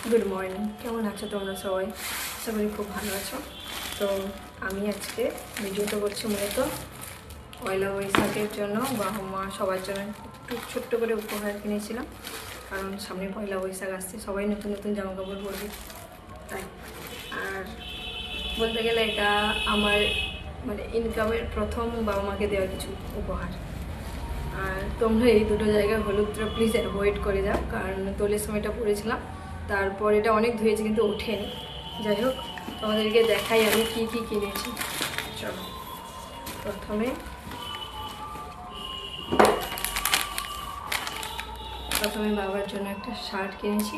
Good morning, কেমন আছো তোমরা সবাই? আশা করি খুব ভালো আছো। তো আমি আজকে ভিডিওটা করছি মূলত পয়লা বৈশাখের জন্য, বাবা মা সবার জন্য একটু ছোট্ট করে উপহার কিনেছিলাম। কারণ সামনে পয়লা বৈশাখ আসছে, সবাই নতুন নতুন জামা কাপড় পরবে তাই। আর বলতে গেলে এটা আমার ইনকামের প্রথম বাবা মাকে দেওয়া কিছু উপহার। আর তোমরা এই দুটো জায়গায় হলুদটা প্লিজ অ্যাভয়েড করে যাও, কারণ দোলের সময়টা পরেছিলাম, তারপর এটা অনেক ধুয়েছে কিন্তু ওঠেনি। যাই হোক, তোমাদেরকে দেখাই আমি কি কি কিনেছি। চলো, প্রথমে বাবার জন্য একটা শার্ট কিনেছি।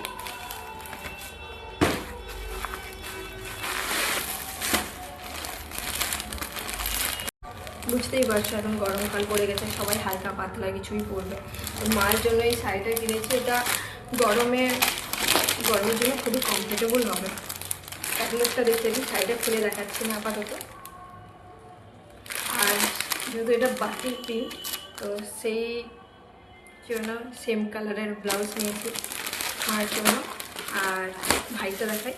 বুঝতেই পারছো এখন গরমকাল পড়ে গেছে, সবাই হালকা পাতলা কিছুই পরবে। তো মার জন্য এই শাড়িটা কিনেছি। এটা গরমের জন্য খুবই কমফোর্টেবল হবে। ক্যাটালগটা দেখতে দিই, শাড়িটা খুলে দেখাচ্ছি না আপাতত। আর যেহেতু এটা বাটিক প্রিন্ট, তো সেই জন্য সেম কালারের ব্লাউজ নিয়েছি মার জন্য। আর ভাইটা দেখাই,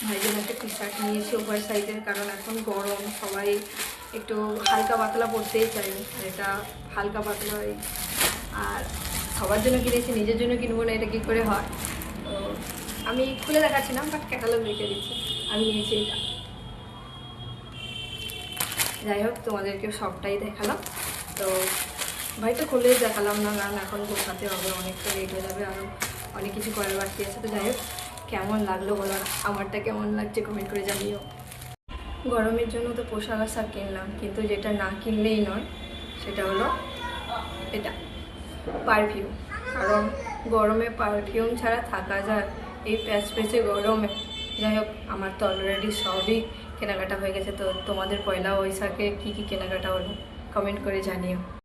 ভাইয়ের জন্য একটা টি শার্ট নিয়েছি ওভার সাইজের, কারণ এখন গরম, সবাই একটু হালকা পাতলা পরতেই চাইবে। আর এটা হালকা পাতলা। আর সবার জন্য কিনেছি, নিজের জন্য কিনবো না, এটা কী করে হয়। তো আমি খুলে দেখাচ্ছি না, বাট ক্যাটালগ রেখে দিচ্ছি। আমি নিয়েছি এটা। যাই হোক, তোমাদেরকে সবটাই দেখালাম। তো ভাইটা খুলে দেখালাম না, কারণ এখন গোছাতে হবে, অনেকটা লেট হয়ে যাবে, আরও অনেক কিছু করার বাকি আছে। তো যাই হোক, কেমন লাগলো বলো, আমারটা কেমন লাগছে কমেন্ট করে জানিও। গরমের জন্য তো পোশাক আশাক কিনলাম, কিন্তু যেটা না কিনলেই নয় সেটা হলো এটা, পারফিউম। কারণ গরমে পারফিউম ছাড়া থাকা যায় এই প্যাচে গরমে। যাই হোক, আমার তো অলরেডি সবই কেনাকাটা হয়ে গেছে। তো তোমাদের পয়লা বৈশাখে কী কী কেনাকাটা হলো কমেন্ট করে জানিও।